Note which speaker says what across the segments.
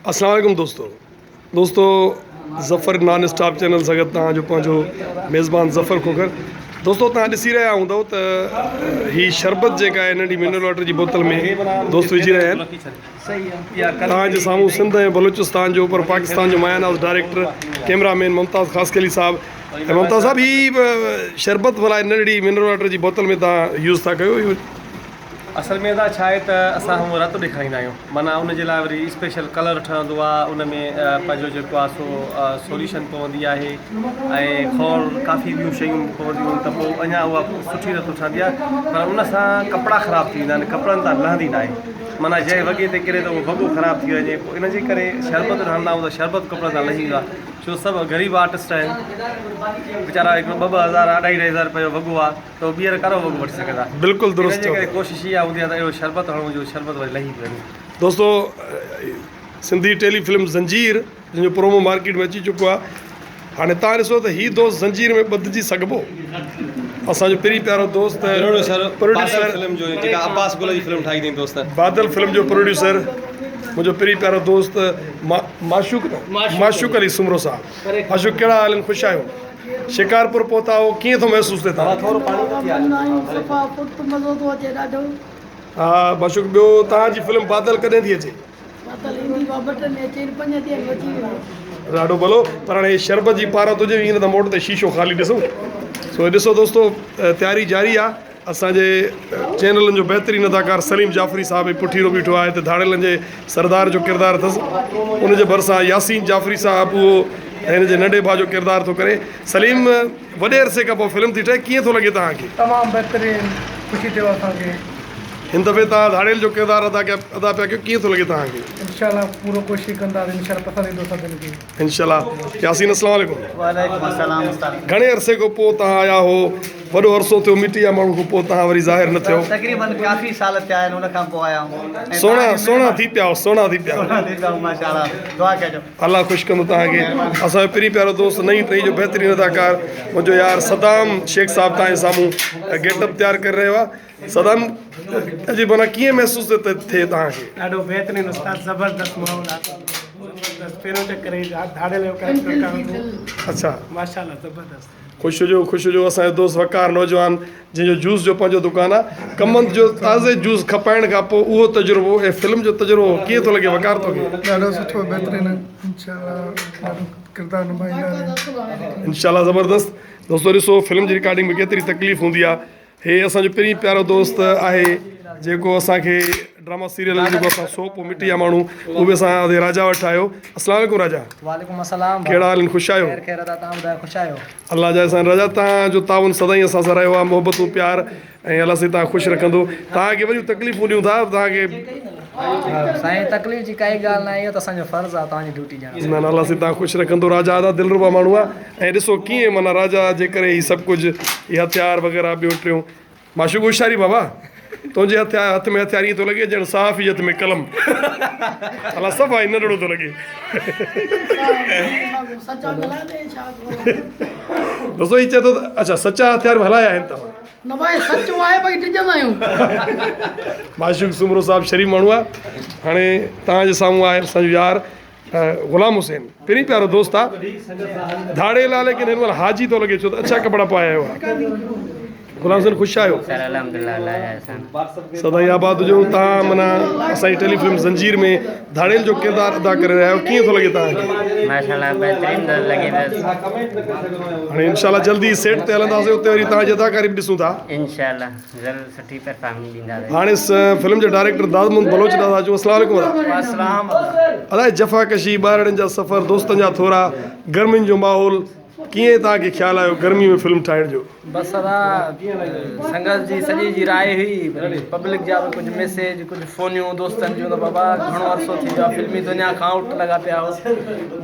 Speaker 1: अस्सलाम वालेकुम दोस्तों Zafar non stop channel Sagat तव्हांजो पंहिंजो मेज़बान ज़फ़र खोखर। दोस्तों तव्हां ॾिसी रहिया हूंदव त ही शरबत जेका आहे नंढी मिनरल वाटर जी बोतल में दोस्त विझी रहिया आहिनि। तव्हांजे साम्हूं सिंध ऐं बलूचिस्तान जो ऊपर पाकिस्तान जो मायानाज़ डायरेक्टर कैमरामैन मुमताज़ ख़ासकली साहब। ऐं मुमताज़ साहब ही शरबत भला नंढड़ी मिनरल वाटर जी बोतल में तव्हां यूज़ था कयो?
Speaker 2: असल में छा आहे त असां हूअं रतो ॾेखारींदा आहियूं, माना उनजे लाइ वरी स्पेशल कलर ठहंदो आहे, उन में पंहिंजो जेको आहे सो सोल्यूशन पवंदी आहे ऐं खौर काफ़ी ॿियूं शयूं पवंदियूं त पोइ अञा उहा सुठी रतो ठहंदी आहे। पर उन सां कपिड़ा ख़राबु थी वेंदा आहिनि, कपिड़नि तां लहंदी न आहे। माना जंहिं वॻे ते किरे त उहो वॻो ख़राबु थी वञे, पोइ इनजे करे शरबत रहंदा आहियूं त शरबत कपिड़नि तां लही वेंदो आहे। छो सभु ग़रीब आर्टिस्ट आहिनि, वीचारा हिकिड़ो 2-2 हज़ार 2.5 रुपए जो वॻो आहे त उहो ॿीहर करो वॻो वठी सघंदा।
Speaker 1: बिल्कुलु दुरुस्त।
Speaker 2: इनजे करे कोशिशि इहा हूंदी आहे त इहो शरबत हणो जो शरबत वरी लही वञे।
Speaker 1: दोस्तों सिंधी टेलीफिल्म ज़ंजीर जंहिंजो प्रोमो मार्केट में अची चुको आहे। हाणे तव्हां ॾिसो त हीउ दोस्त ज़ंजीर में ॿधिजी सघिबो। असांजो पहिरीं प्यारो दोस्त प्रोड्यूसर
Speaker 2: फिल्म जो जेका अब्बास गुल जी फिल्म ठाही अथई दोस्त,
Speaker 1: बादल फिल्म जो प्रोड्यूसर मुंहिंजो पहिरीं प्यारो दोस्त माशूक अली सुमरो साहब। माशूक कहिड़ा हाल आहिनि? ख़ुशि आहियो? शिकारपुर पहुता हो, कीअं थो महसूसु थिए तव्हां? हा माशूक, ॿियो तव्हांजी फिल्म बादल कॾहिं थी अचे? ॾाढो भलो, पर हाणे शरबत जी पारत हुजे ईअं न त मोट ते शीशो ख़ाली ॾिसूं। सो ॾिसो दोस्तों, तयारी जारी आहे। असांजे चैनलनि जो बहितरीनु अदाकार सलीम जाफ़री साहब पुठीरो बीठो आहे, हिते धाड़ेलनि जे सरदार जो किरदारु अथसि। उनजे भरिसां यासीन जाफ़री साहब उहो हिन जे नंढे भाउ जो किरदारु थो करे। सलीम, वॾे अरसे खां पोइ फिल्म थी ठहे, कीअं थो लॻे तव्हांखे?
Speaker 3: तमामु बहितरीनु, ख़ुशी थियो असांखे।
Speaker 1: हिन दफ़े तव्हां धाड़ेल जो किरदारु अदा पिया कयो, कीअं थो लॻे तव्हांखे?
Speaker 3: इंशाल्लाह पूरो कोशिशि कंदासीं, इंशाल्लाह पसंदि ईंदो सभिनि खे।
Speaker 1: इंशाल्लाह। यासीन, अस्सलाम वालेकुम।
Speaker 4: वालेकुम अस्सलाम उस्ताद।
Speaker 1: घणे अरसे खां पोइ तव्हां आया हो? वॾो अरसो थियो मिटी जा माण्हू खां पोइ तव्हां वरी ज़ाहिर न थियो।
Speaker 4: तक़रीबन काफ़ी साल थिया आहिनि उन खां पोइ आया आहियूं।
Speaker 1: सुहिणा थी पिया हो, सुहिणा थी पिया हो।
Speaker 4: माशाल्लाह, दुआ कजो
Speaker 1: अल्लाह ख़ुशि कंदो तव्हांखे। असांजो पहिरीं प्यारो दोस्त नई टई जो बहितरीनु अदाकार मुंहिंजो यार सदाम शेख साहब तव्हांजे साम्हूं गेटअप तयारु करे रहियो आहे। सदाम, अॼु माना कीअं महसूसु थिए तव्हांखे?
Speaker 3: ॾाढो बहितरीनु उस्ताद, ज़बरदस्त माहौल आहे, ज़बरदस्त। पहिरियों चकर धाड़ेल जो कैरेक्टर कयो।
Speaker 1: अच्छा,
Speaker 3: माशाल्लाह ज़बरदस्त।
Speaker 1: ख़ुशि हुजो। असांजो दोस्त वकार नौजवान जंहिंजो जूस जो पंहिंजो दुकानु आहे। कमंद जो ताज़े जूस खपाइण खां पोइ उहो तजुर्बो ऐं फिल्म जो तजुर्बो कीअं थो लॻे वकार तोखे?
Speaker 3: ॾाढो सुठो, बहितरीनु, इंशाल्लाह ॾाढो किरदारु निभाईंदा।
Speaker 1: इंशाल्लाह ज़बरदस्त। दोस्तों ॾिसो, फिल्म जी रिकॉर्डिंग में केतिरी तकलीफ़ हूंदी आहे। हे असांजो पहिरीं प्यारो दोस्त आहे जेको असांखे ड्रामा सीरियल जेको असां सोप मिटी जा माण्हू, उहो बि असां राजा वटि आहियो। अस्सलाम वालेकुम राजा।
Speaker 4: वालेकुम अस्सलाम।
Speaker 1: कहिड़ा हाल आहिनि? ख़ुशि आहियो?
Speaker 4: ख़ैर तव्हां ॿुधायो, ख़ुशि आहियो?
Speaker 1: अल्लाह जा असां राजा, तव्हांजो ताउन सदाईं असां सां रहियो आहे, मोहबतूं प्यार ऐं अलाह साईं तव्हां ख़ुशि रखंदो। तव्हांखे वॾियूं तकलीफ़ूं ॾियूं था तव्हांखे?
Speaker 4: साईं तकलीफ़ जी काई ॻाल्हि न आहे, इहो त असांजो फ़र्ज़ु आहे, तव्हांजी ड्यूटी ॼाण।
Speaker 1: न अलाह साईं तव्हां ख़ुशि रखंदो। राजा ॾाढा दिलरुबा माण्हू आहे। ऐं ॾिसो कीअं माना राजा जे करे ही सभु कुझु, इहे हथियार वग़ैरह ॿियूं टियूं। माशूक होशियारी बाबा, तुंहिंजे हथ में हथियार ईअं थो लॻे ॼण साफ़ ई हथ में कलम। अलाह सभु आहे, नंढड़ो थो लॻे। दोस्तो ही चए थो अच्छा सचा हथियार बि हलाया आहिनि तव्हां? माशूक सुमरो साहब शरीफ़ माण्हू आहे। हाणे तव्हांजे साम्हूं आहे असांजो यार ग़ुलाम हुसैन, पहिरीं प्यारो दोस्त आहे। धाड़ेल आहे लेकिन हिन महिल हाजी थो लॻे, छो त अच्छा कपिड़ा पाया आयो आहे। ग़ुलाम हुसैन, ख़ुशि आहियो? सदाईं आबाद हुजो। तव्हां माना असांजी टेलीफिल्म ज़ंजीर में धाड़ेल जो किरदारु अदा करे रहिया आहियो, कीअं थो लॻे तव्हांखे? हाणे इंशाल्लाह जल्दी सेट ते हलंदासीं, उते वरी तव्हांजी अदाकारी बि ॾिसूं था। हाणे फिल्म जे डायरेक्टर दादमुंद बलोच दादा जो। अस्सलाम वालेकुम। अलाए जफ़ाकशी, ॿारनि जा सफ़र, दोस्तनि जा थोरा, गर्मियुनि जो माहौल, कीअं तव्हांखे ख़्यालु आयो गर्मी में फिल्म ठाहिण जो?
Speaker 5: बस संगत जी सॼी जी राय हुई, पब्लिक जा भी कुछ मैसेज, कुछ फ़ोनियूं दोस्तनि जूं, त बाबा घणो अरसो थी वियो आहे, फिल्मी दुनिया खां आउट लॻा पिया हो।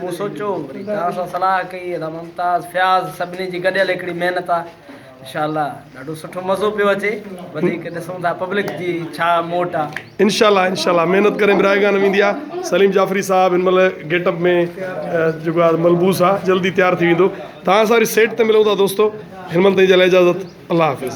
Speaker 5: मूं सोचियो वरी तव्हां सां सलाह कई त मुमताज़ फ़याज़ सभिनी जी गॾियल हिकिड़ी महिनत आहे। इंशाल्लाह ॾाढो सुठो मज़ो पियो अचे। वधीक ॾिसूं था पब्लिक जी छा मोट आहे।
Speaker 1: इंशाल्लाह महिनत करे बि रायगा न वेंदी आहे। सलीम जाफ़री साहब हिन महिल गेटअप में जेको आहे मलबूस आहे, जल्दी तयारु थी वेंदो। तव्हां सां वरी सेट ते मिलूं था दोस्तो। हिन महिल ताईं जे लाइ इजाज़त, अल्लाह हाफ़िज़।